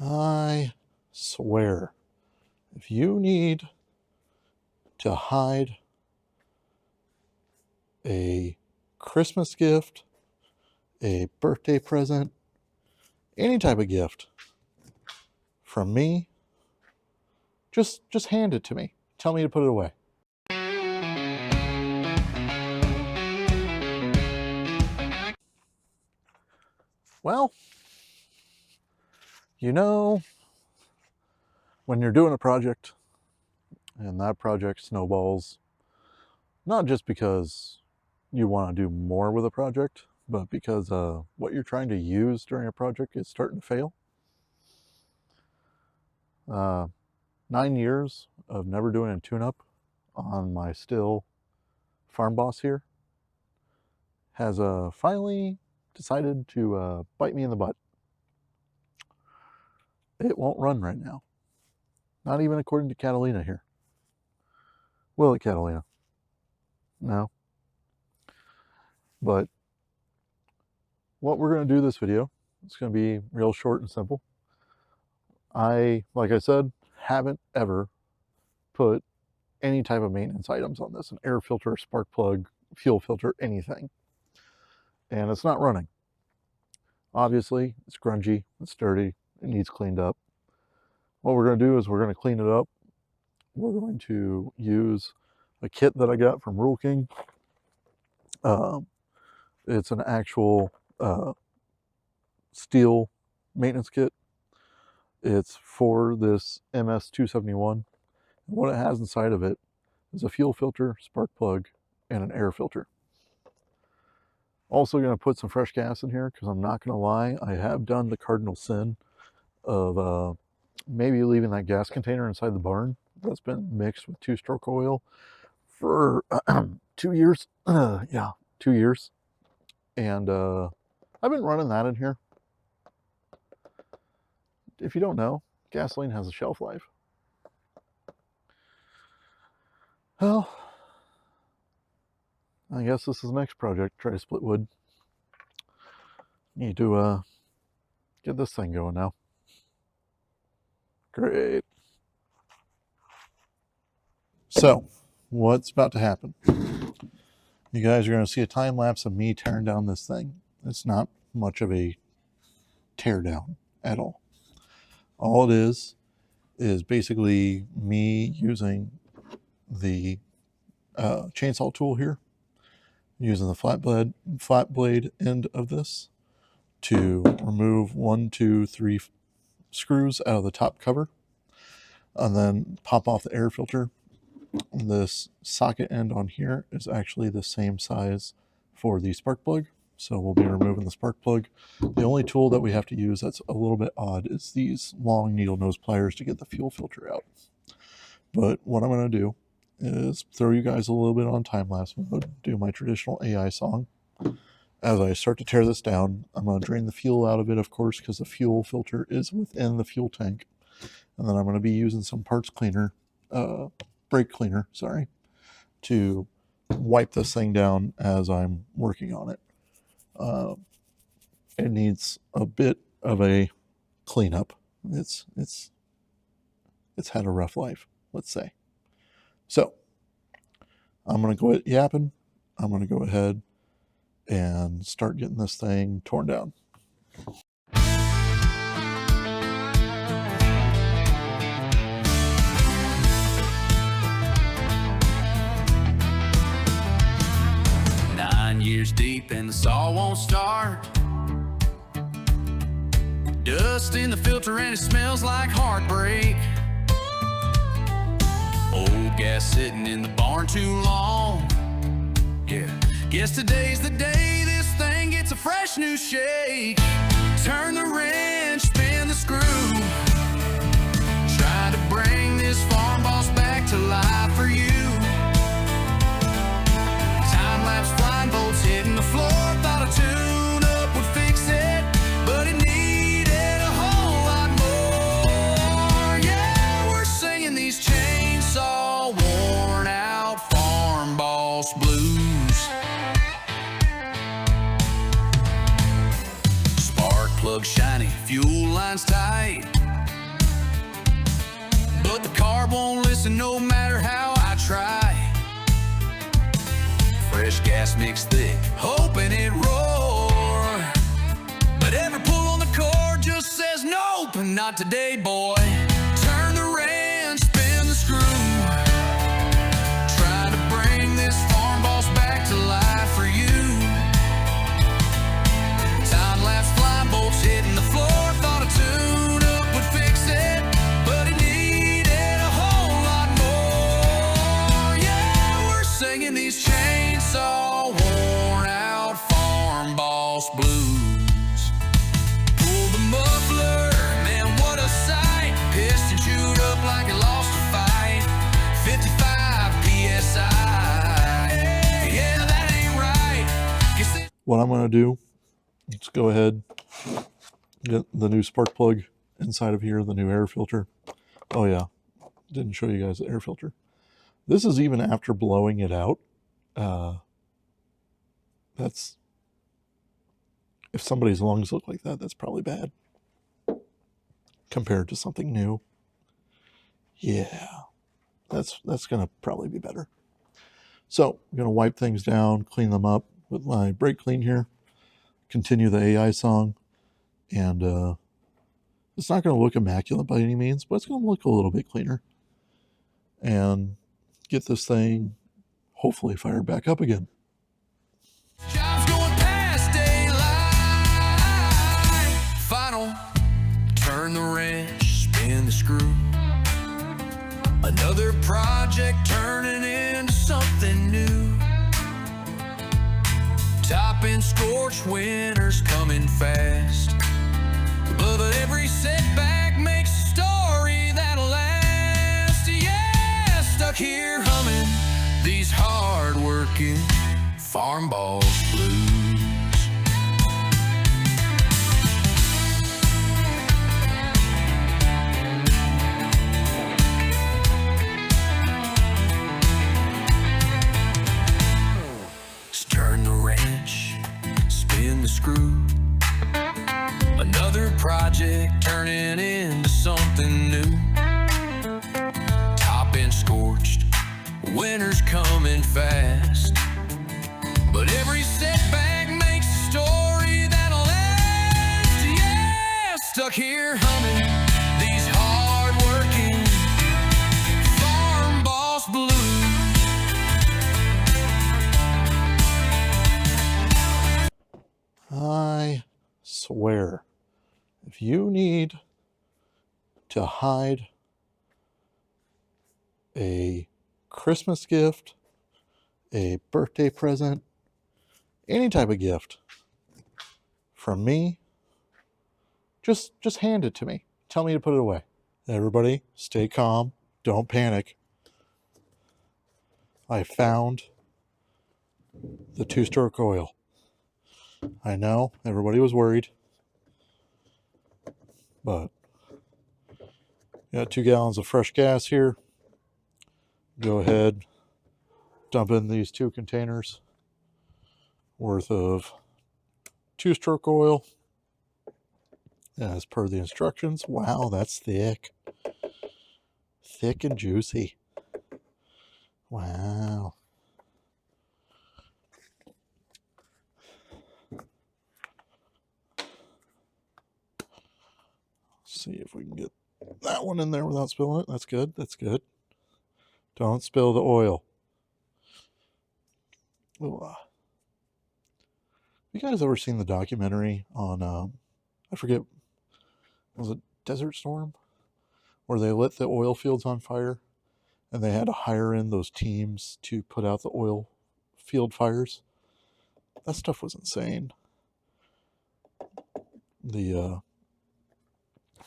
I swear, if you need to hide a Christmas gift, a birthday present, any type of gift from me, just hand it to me. Tell me to put it away. Well, you know, when you're doing a project and that project snowballs, not just because you want to do more with a project, but because what you're trying to use during a project is starting to fail. 9 years of never doing a tune-up on my Stihl Farm Boss here has finally decided to bite me in the butt. It won't run right now. Not even according to Catalina here. Will it, Catalina? No. But what we're going to do this video, it's going to be real short and simple. Like I said, haven't ever put any type of maintenance items on this, an air filter, spark plug, fuel filter, anything. And it's not running. Obviously, it's grungy, it's dirty, it needs cleaned up. What we're going to do is we're going to clean it up. We're going to use a kit that I got from Rule King. It's an actual Stihl maintenance kit. It's for this MS271. What it has inside of it is a fuel filter, spark plug, and an air filter. Also going to put some fresh gas in here because I'm not going to lie, I have done the cardinal sin of maybe leaving that gas container inside the barn that's been mixed with 2-stroke oil for 2 years. Yeah, 2 years. And I've been running that in here. If you don't know, gasoline has a shelf life. Well, I guess this is the next project. Try to split wood. Need to get this thing going now. Great. So, what's about to happen? You guys are going to see a time lapse of me tearing down this thing. It's not much of a tear down at all. All it is basically me using the chainsaw tool here, using the flat blade end of this to remove 1, 2, 3 screws out of the top cover, and then pop off the air filter. This socket end on here is actually the same size for the spark plug, so we'll be removing the spark plug. The only tool that we have to use that's a little bit odd is these long needle nose pliers to get the fuel filter out. But what I'm going to do is throw you guys a little bit on time-lapse mode, do my traditional AI song. As I start to tear this down, I'm going to drain the fuel out of it, of course, because the fuel filter is within the fuel tank. And then I'm going to be using some parts cleaner, brake cleaner, sorry, to wipe this thing down as I'm working on it. It needs a bit of a cleanup. It's had a rough life, let's say. So I'm going to go ahead yapping. I'm going to go ahead and start getting this thing torn down. Years deep and the saw won't start. Dust in the filter and it smells like heartbreak. Old gas sitting in the barn too long. Yeah, guess today's the day this thing gets a fresh new shake. Turn the wrench, spin the screw. Try to bring this farm boss back to life for you. Time-lapse flying bolts hitting the floor. Thought a tune-up would fix it, but it needed a whole lot more. Yeah, we're singing these chainsaw worn-out farm boss blues. Spark plug shiny, right. But the carb won't listen no matter how I try. Fresh gas mixed thick, hoping it roar. But every pull on the cord just says nope, not today, boy. Turn the wrench, spin the screw. Try to bring this farm boss back to life for you. Time-lapse flying bolts hitting the floor. Thought a tune-up would fix it, but it needed a whole lot more. Yeah, we're singing these chainsaw worn-out farm boss blues. Pull the muffler, man, what a sight. Piston chewed up like it lost a fight. 55 PSI. Yeah, that ain't right. What I'm going to do, let's go ahead, get the new spark plug inside of here, the new air filter. Oh yeah, didn't show you guys the air filter. This is even after blowing it out. That's, if somebody's lungs look like that, that's probably bad compared to something new. Yeah, that's going to probably be better. So I'm going to wipe things down, clean them up with my brake clean here, continue the AI song, and it's not going to look immaculate by any means, but it's going to look a little bit cleaner, and get this thing hopefully fired back up again. Job's going past daylight. Final, turn the wrench, spin the screw. Another project turning into something new. Topping scorched winters coming fast. But every setback makes a story that'll last. Yeah, stuck here humming these hard-working farm boss blues. Turn the wrench, spin the screw. Another project turning into something new. Topping scorched, winter's coming fast. But every setback makes a story that'll last. Yeah, stuck here humming these hard-working farm boss blues. I swear, if you need to hide a Christmas gift, a birthday present, any type of gift from me, just hand it to me. Tell me to put it away. Everybody, stay calm. Don't panic. I found the two-stroke oil. I know everybody was worried, but got 2 gallons of fresh gas here. Go ahead, dump in these 2 containers worth of two-stroke oil as per the instructions. Wow, that's thick. Thick and juicy. Wow. See if we can get that one in there without spilling it. That's good. That's good. Don't spill the oil. Ooh, you guys ever seen the documentary on, I forget, was it Desert Storm? Where they lit the oil fields on fire and they had to hire in those teams to put out the oil field fires. That stuff was insane.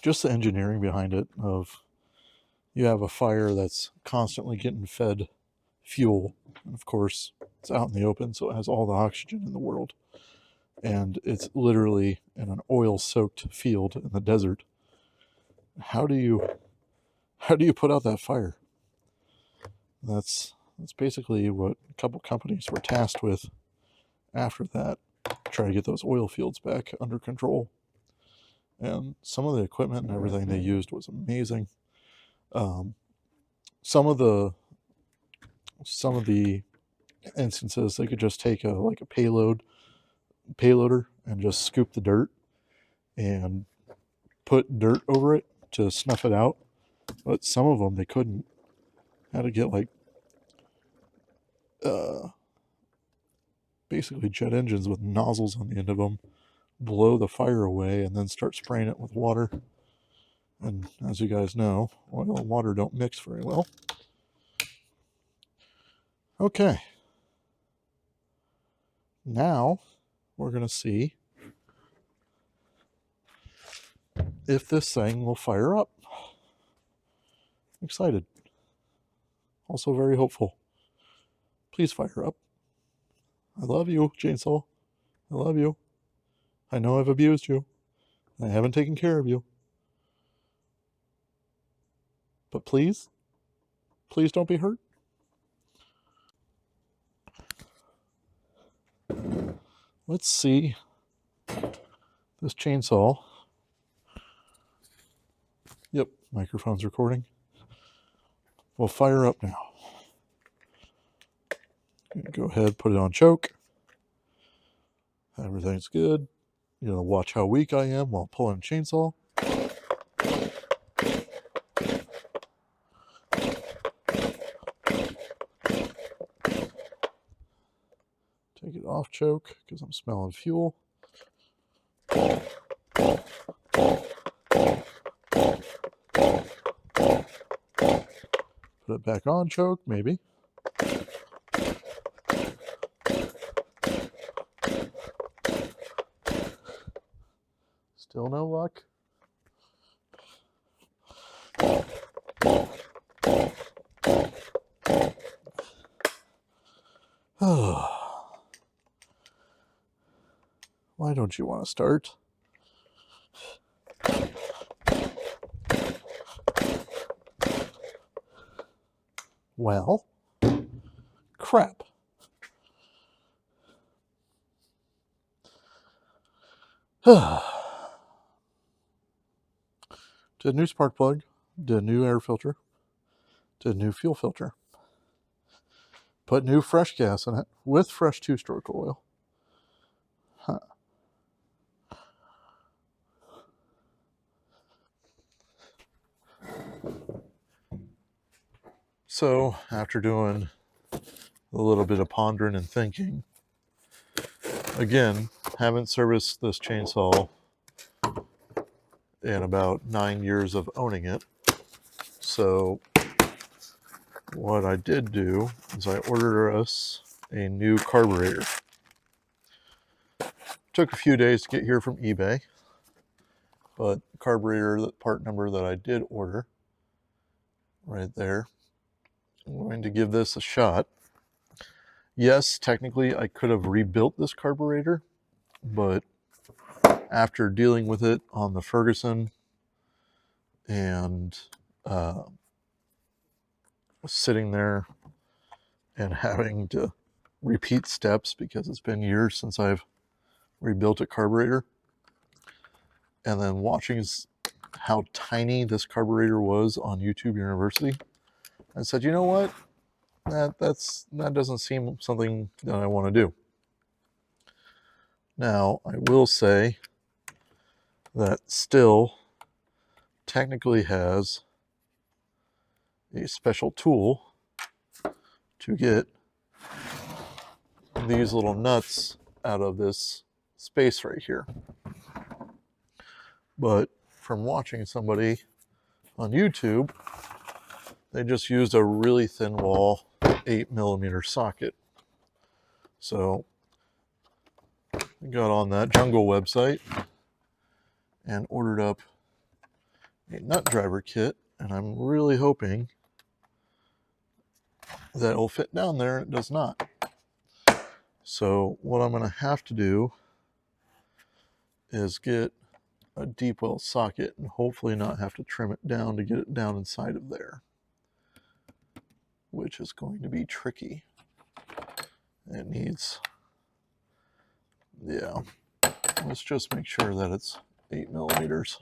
Just the engineering behind it of you have a fire that's constantly getting fed fuel. And of course, it's out in the open, so it has all the oxygen in the world. And it's literally in an oil-soaked field in the desert. How do you put out that fire? That's basically what a couple companies were tasked with after that, try to get those oil fields back under control. And some of the equipment and everything they used was amazing. Some of the instances they could just take a payloader and just scoop the dirt and put dirt over it to snuff it out. But some of them they couldn't. Had to get like basically jet engines with nozzles on the end of them, blow the fire away, and then start spraying it with water. And as you guys know, oil and water don't mix very well. Okay. Now we're going to see if this thing will fire up. I'm excited. Also very hopeful. Please fire up. I love you, Chainsaw. I love you. I know I've abused you. I haven't taken care of you. But please don't be hurt. Let's see this chainsaw. Yep, microphone's recording. We'll fire up now. Go ahead, put it on choke. Everything's good. You know, watch how weak I am while pulling a chainsaw. Take it off choke because I'm smelling fuel. Put it back on choke, maybe. Still no luck. Why don't you want to start? Well, crap. Did a new spark plug, did a new air filter, did a new fuel filter. Put new fresh gas in it with fresh 2-stroke oil. Huh. So, after doing a little bit of pondering and thinking, again, haven't serviced this chainsaw in about 9 years of owning it. So, what I did do is I ordered us a new carburetor. Took a few days to get here from eBay, but carburetor, the part number that I did order, right there. I'm going to give this a shot. Yes, technically I could have rebuilt this carburetor, but after dealing with it on the Ferguson and sitting there and having to repeat steps because it's been years since I've rebuilt a carburetor, and then watching how tiny this carburetor was on YouTube University, I said, you know what? That doesn't seem something that I want to do. Now, I will say that Stihl technically has a special tool to get these little nuts out of this space right here. But from watching somebody on YouTube, they just used a really thin wall 8mm socket. So I got on that Jungle website and ordered up a nut driver kit, and I'm really hoping that it'll fit down there, and it does not. So what I'm going to have to do is get a deep well socket and hopefully not have to trim it down to get it down inside of there, which is going to be tricky. It needs, yeah, let's just make sure that it's 8 millimeters.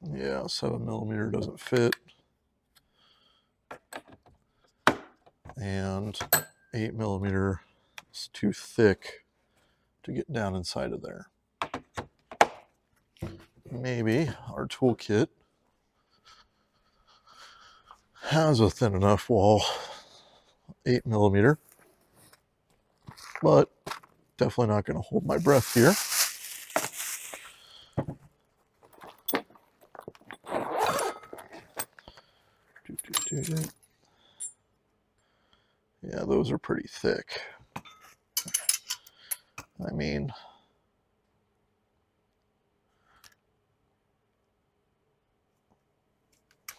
Yeah, 7 millimeter doesn't fit. And 8 millimeter is too thick to get down inside of there. Maybe our toolkit has a thin enough wall, 8 millimeter, but definitely not going to hold my breath here. Yeah, those are pretty thick. I mean,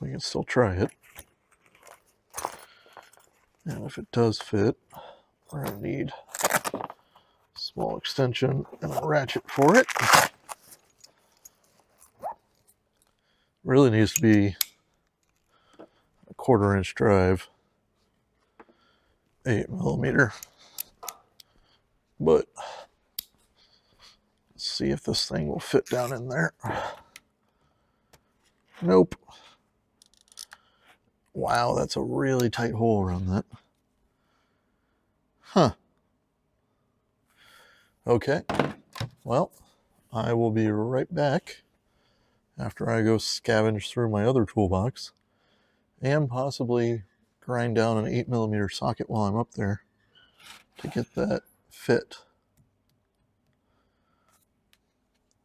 we can still try it. And if it does fit, we're going to need a small extension and a ratchet for it. Really needs to be a 1/4 inch drive, 8 millimeter. But let's see if this thing will fit down in there. Nope. Wow, that's a really tight hole around that. Huh. Okay. Well, I will be right back after I go scavenge through my other toolbox and possibly grind down an 8 millimeter socket while I'm up there to get that fit.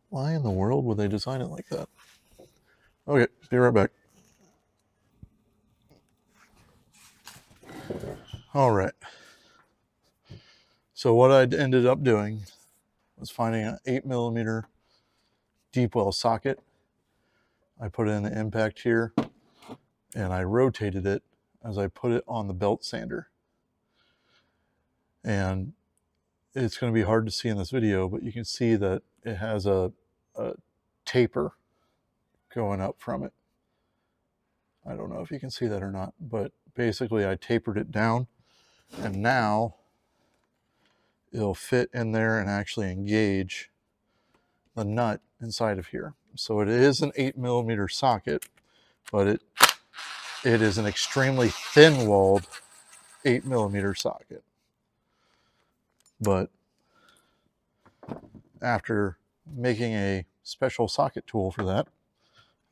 Why in the world would they design it like that? Okay, be right back. All right. So what I ended up doing was finding an 8 millimeter deep well socket. I put it in the impact here and I rotated it as I put it on the belt sander. And it's going to be hard to see in this video, but you can see that it has a taper going up from it. I don't know if you can see that or not, but basically I tapered it down and now it'll fit in there and actually engage the nut inside of here. So it is an 8 millimeter socket, but it is an extremely thin walled 8 millimeter socket. But after making a special socket tool for that,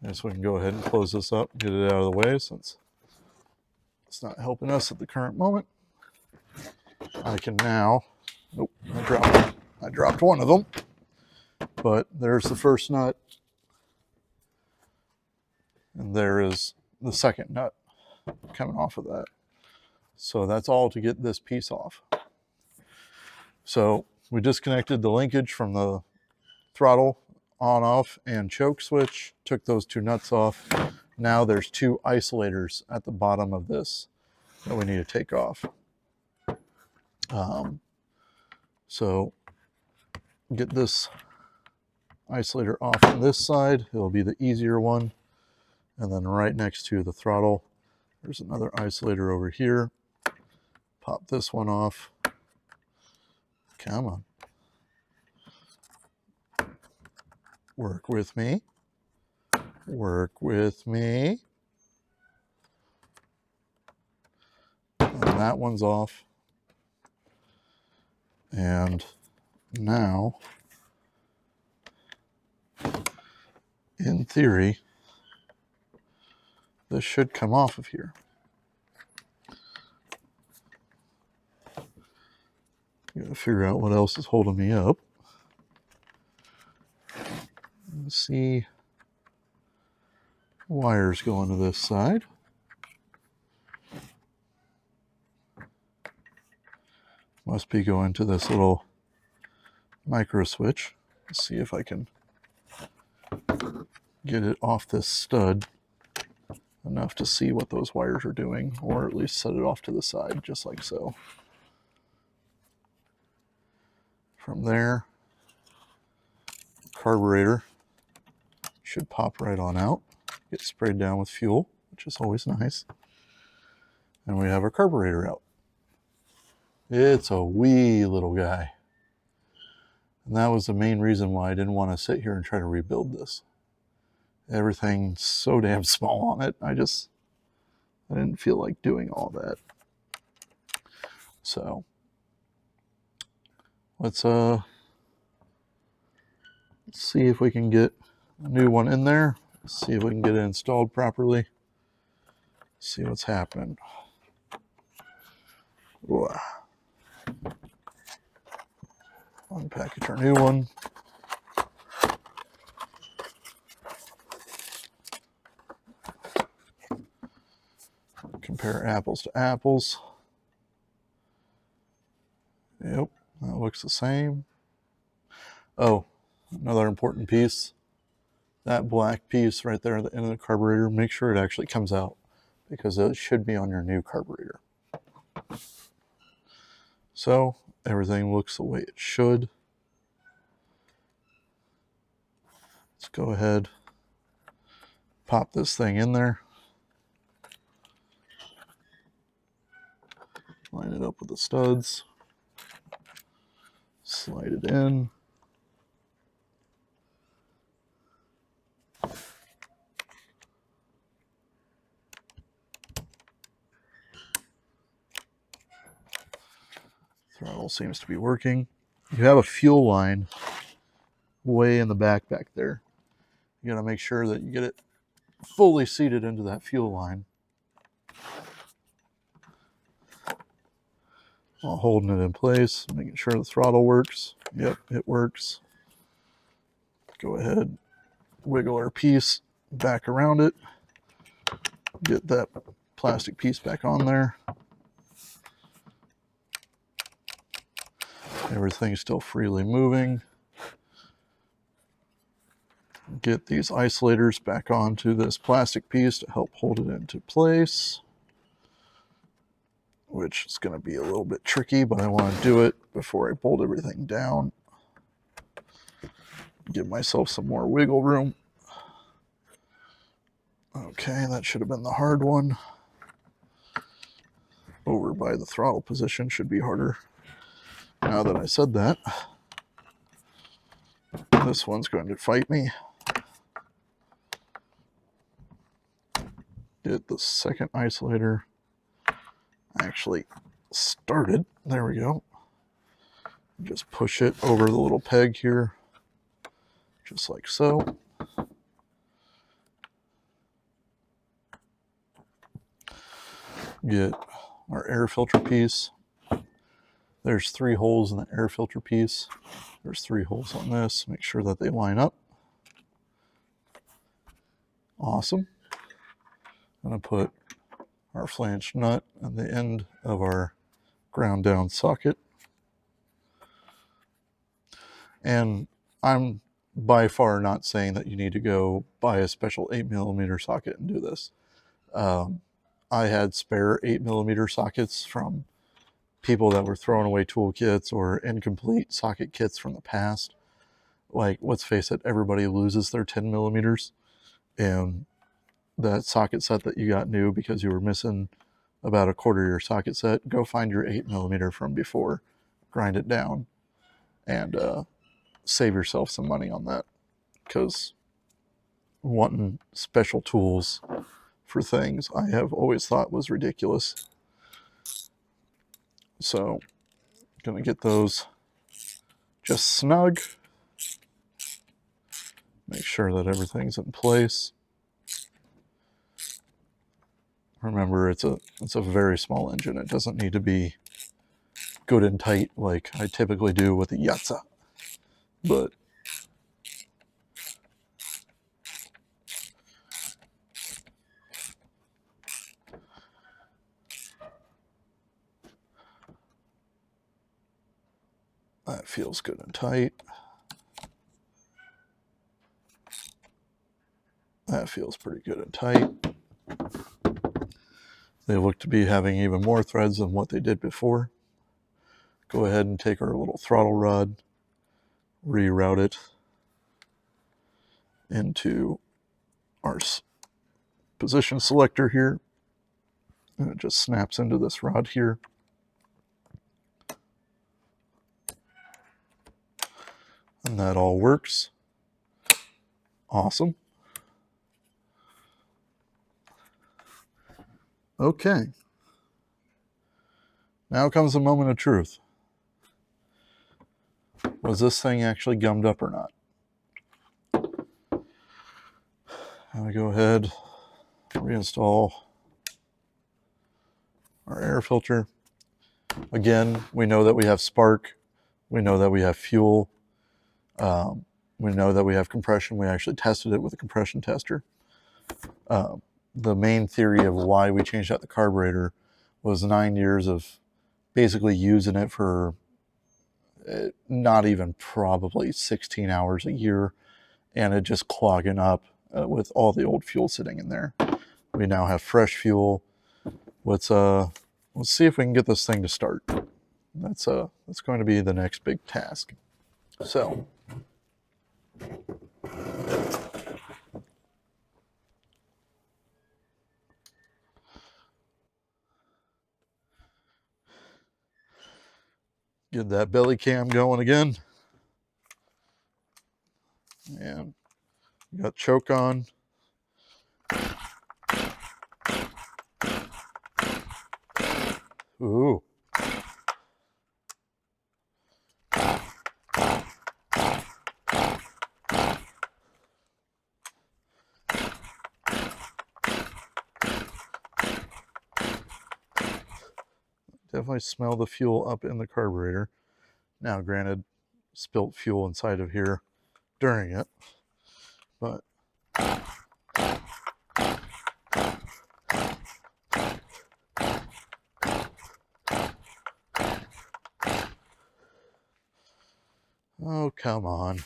I guess we can go ahead and close this up, get it out of the way since it's not helping us at the current moment. I can now, nope, I dropped one of them, but there's the first nut, and there is the second nut coming off of that. So that's all to get this piece off. So we disconnected the linkage from the throttle on off and choke switch, took those two nuts off. Now there's two isolators at the bottom of this that we need to take off. So get this isolator off on this side, it'll be the easier one. And then right next to the throttle, there's another isolator over here. Pop this one off. Come on. Work with me. Work with me. And that one's off. And now, in theory, this should come off of here. Gotta figure out what else is holding me up. Let's see. Wires going to this side. Must be going to this little micro switch. Let's see if I can get it off this stud enough to see what those wires are doing, or at least set it off to the side, just like so. From there, carburetor should pop right on out, get sprayed down with fuel, which is always nice. And we have our carburetor out. It's a wee little guy. And that was the main reason why I didn't want to sit here and try to rebuild this. Everything's so damn small on it. I didn't feel like doing all that. So let's see if we can get a new one in there. See if we can get it installed properly. See what's happening. Ooh. Unpackage our new one. Compare apples to apples. Yep, that looks the same. Oh, another important piece. That black piece right there at the end of the carburetor, make sure it actually comes out because it should be on your new carburetor. So everything looks the way it should. Let's go ahead, pop this thing in there. Line it up with the studs. Slide it in. Throttle seems to be working. You have a fuel line way in the back there. You got to make sure that you get it fully seated into that fuel line while holding it in place, making sure the throttle works. Yep, it works. Go ahead, wiggle our piece back around it, get that plastic piece back on there. Everything's still freely moving. Get these isolators back onto this plastic piece to help hold it into place, which is going to be a little bit tricky, but I want to do it before I bolt everything down. Give myself some more wiggle room. Okay, that should have been the hard one. Over by the throttle position should be harder. Now that I said that, this one's going to fight me. Get the second isolator actually started. There we go. Just push it over the little peg here, just like so. Get our air filter piece. There's 3 holes in the air filter piece. There's 3 holes on this. Make sure that they line up. Awesome. I'm going to put our flange nut on the end of our ground down socket. And I'm by far not saying that you need to go buy a special 8mm socket and do this. I had spare 8mm sockets from people that were throwing away toolkits or incomplete socket kits from the past. Like, let's face it, everybody loses their 10mm, and that socket set that you got new because you were missing about a quarter of your socket set, go find your 8mm from before, grind it down, and save yourself some money on that, because wanting special tools for things I have always thought was ridiculous. So, gonna get those just snug. Make sure that everything's in place. Remember, it's a very small engine. It doesn't need to be good and tight like I typically do with the Yatza. But that feels good and tight. That feels pretty good and tight. They look to be having even more threads than what they did before. Go ahead and take our little throttle rod, reroute it into our position selector here. And it just snaps into this rod here. And that all works. Awesome. Okay. Now comes the moment of truth. Was this thing actually gummed up or not? I'm going to go ahead, reinstall our air filter. Again, we know that we have spark. We know that we have fuel. We know that we have compression. We actually tested it with a compression tester. The main theory of why we changed out the carburetor was 9 years of basically using it for not even probably 16 hours a year, and it just clogging up with all the old fuel sitting in there. We now have fresh fuel. Let's see if we can get this thing to start. That's going to be the next big task. So get that belly cam going again. And got choke on. Ooh. Definitely smell the fuel up in the carburetor. Now, granted, spilt fuel inside of here during it, but oh, come on.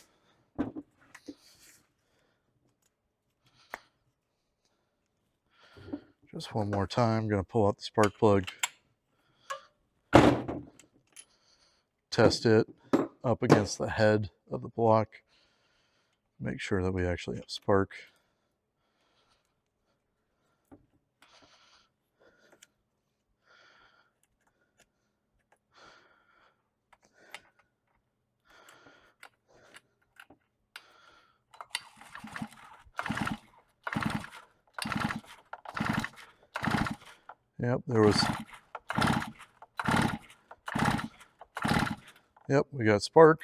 Just one more time. I'm going to pull out the spark plug, test it up against the head of the block, make sure that we actually have spark. Yep, there was. Yep, we got spark.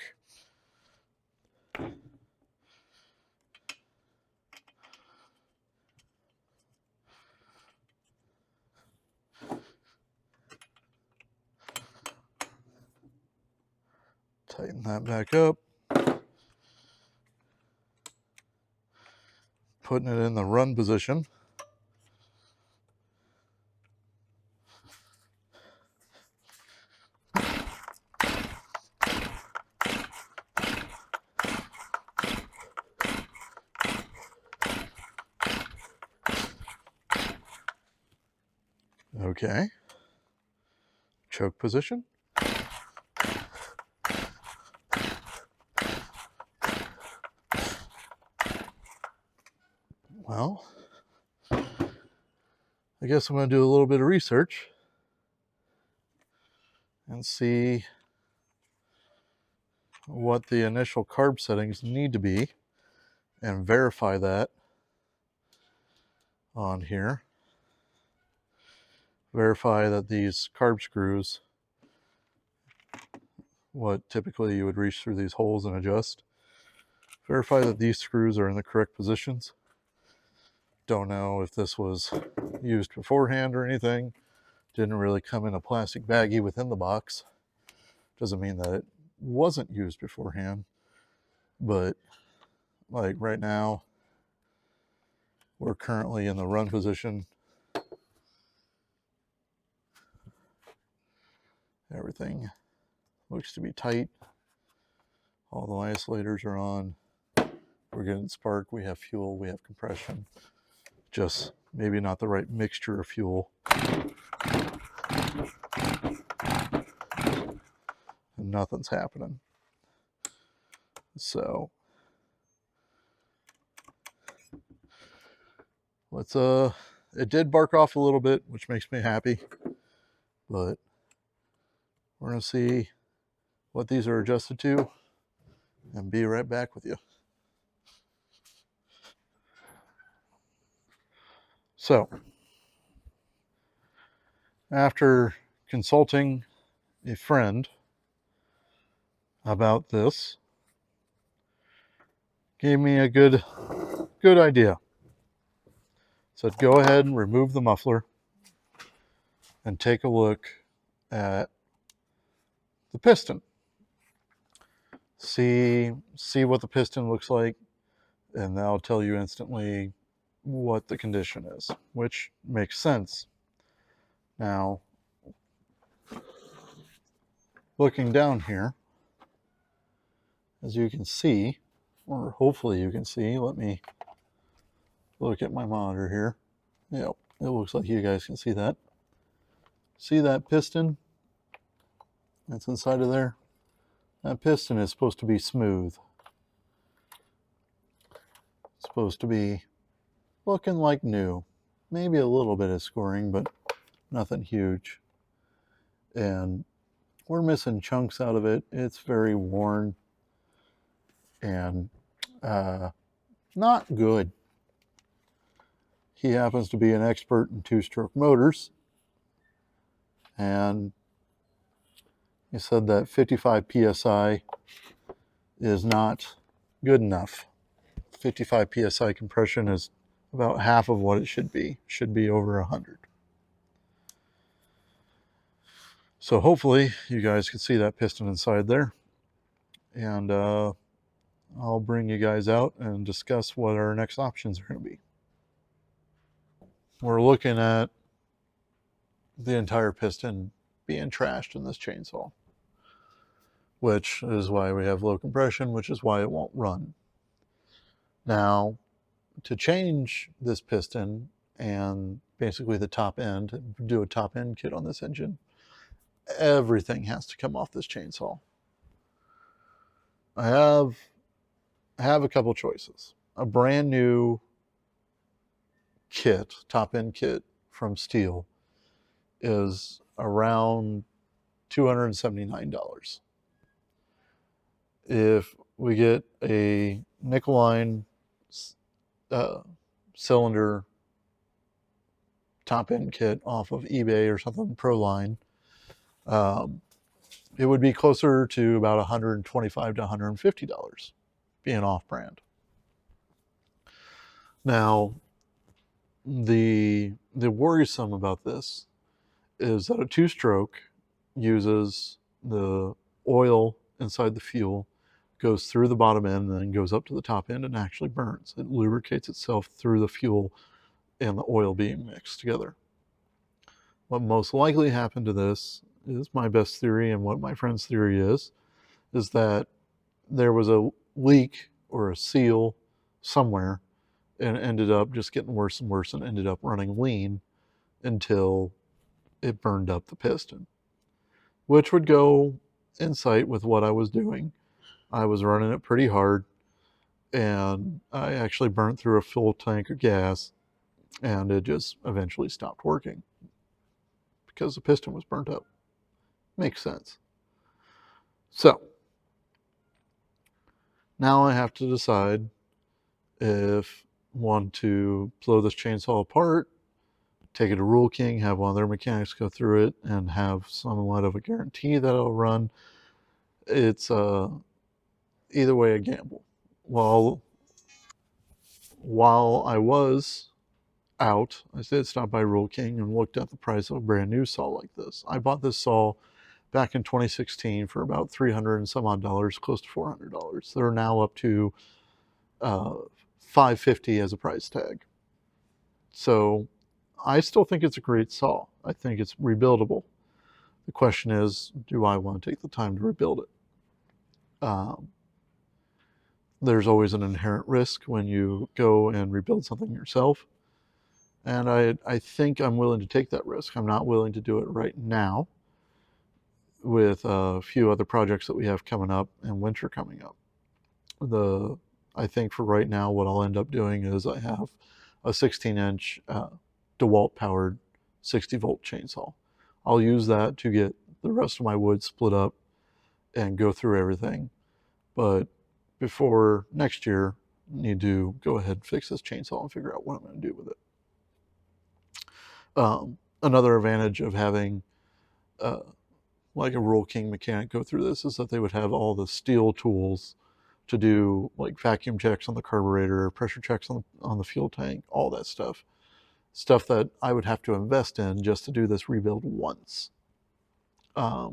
Tighten that back up. Putting it in the run position. Okay. Choke position. Well, I guess I'm going to do a little bit of research and see what the initial carb settings need to be and verify that on here. Verify that these carb screws, what typically you would reach through these holes and adjust, verify that these screws are in the correct positions. Don't know if this was used beforehand or anything. Didn't really come in a plastic baggie within the box. Doesn't mean that it wasn't used beforehand, but like right now we're currently in the run position. Everything looks to be tight. All the isolators are on. We're getting spark, we have fuel, we have compression. Just maybe not the right mixture of fuel. And nothing's happening. So let's it did bark off a little bit, which makes me happy, but we're gonna see what these are adjusted to and be right back with you. So, after consulting a friend about this, gave me a good idea. Said go ahead and remove the muffler and take a look at the piston. See what the piston looks like, and that'll tell you instantly what the condition is, which makes sense. Now, looking down here, as you can see, or hopefully you can see, let me look at my monitor here. Yep, it looks like you guys can see that. See that piston that's inside of there? That piston is supposed to be smooth. It's supposed to be looking like new. Maybe a little bit of scoring, but nothing huge. And we're missing chunks out of it. It's very worn and not good. He happens to be an expert in two-stroke motors, and he said that 55 psi is not good enough. 55 psi compression is about half of what it should be. Should be over 100. So hopefully you guys can see that piston inside there, and I'll bring you guys out and discuss what our next options are going to be. We're looking at the entire piston being trashed in this chainsaw, which is why we have low compression, which is why it won't run. Now, to change this piston and basically the top end, do a top end kit on this engine, everything has to come off this chainsaw. I have a couple choices. A brand new kit, top end kit from Stihl, is around $279. If we get a nickel-line cylinder top end kit off of eBay or something, Proline, it would be closer to about $125 to $150 being off brand. Now, the worrisome about this is that a two-stroke uses the oil inside the fuel, goes through the bottom end, and then goes up to the top end and actually burns. It lubricates itself through the fuel and the oil being mixed together. What most likely happened to this is my best theory, and what my friend's theory is that there was a leak or a seal somewhere, and ended up just getting worse and worse, and ended up running lean until it burned up the piston, which would go in sight with what I was doing. I was running it pretty hard, and I actually burnt through a full tank of gas, and it just eventually stopped working because the piston was burnt up. Makes sense. So now I have to decide if I want to blow this chainsaw apart, take it to Rule King, have one of their mechanics go through it, and have somewhat of a guarantee that it'll run. It's either way a gamble. While I was out, I did stop by Rule King and looked at the price of a brand new saw like this. I bought this saw back in 2016 for about $300 and some odd, close to $400. They're now up to $550 as a price tag. So I still think it's a great saw. I think it's rebuildable. The question is, do I want to take the time to rebuild it? There's always an inherent risk when you go and rebuild something yourself. And I think I'm willing to take that risk. I'm not willing to do it right now with a few other projects that we have coming up and winter coming up. I think for right now, what I'll end up doing is I have a 16-inch DeWalt powered 60-volt chainsaw. I'll use that to get the rest of my wood split up and go through everything. But before next year, need to go ahead and fix this chainsaw and figure out what I'm going to do with it. Another advantage of having like a Rural King mechanic go through this is that they would have all the Stihl tools to do like vacuum checks on the carburetor, pressure checks on the fuel tank, all that stuff. Stuff that I would have to invest in just to do this rebuild once. That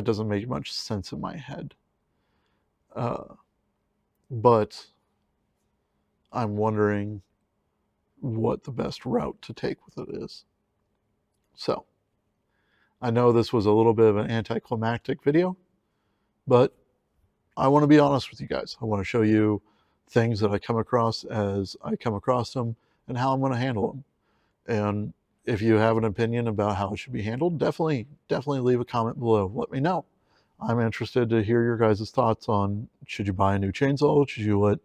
doesn't make much sense in my head. But I'm wondering what the best route to take with it is. So, I know this was a little bit of an anticlimactic video, but I want to be honest with you guys. I want to show you things that I come across as I come across them and how I'm going to handle them. And if you have an opinion about how it should be handled, definitely leave a comment below. Let me know. I'm interested to hear your guys' thoughts on, should you buy a new chainsaw? Should you let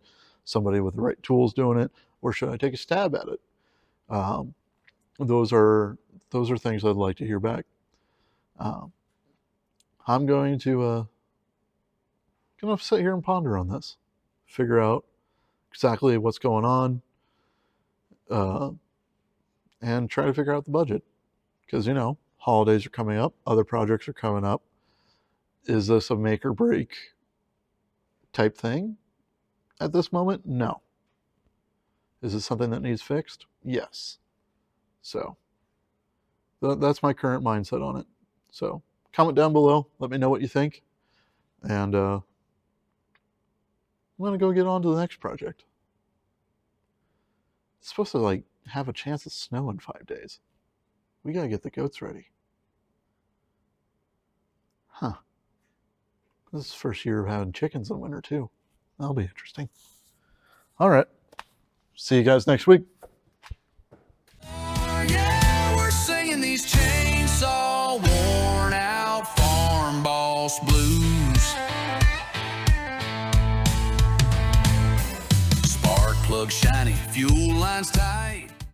somebody with the right tools doing it? Or should I take a stab at it? Those are things I'd like to hear back. I'm going to sit here and ponder on this, figure out exactly what's going on, and try to figure out the budget. Because, you know, holidays are coming up, other projects are coming up. Is this a make or break type thing at this moment? No. Is it something that needs fixed? Yes. So that's my current mindset on it. So comment down below. Let me know what you think. And I'm going to go get on to the next project. It's supposed to like have a chance of snow in 5 days. We got to get the goats ready. Huh. This is the first year of having chickens in winter too. That'll be interesting. All right. See you guys next week. Yeah, we're singing these chainsaw worn out farm boss blues. Spark plug shiny, fuel lines tight.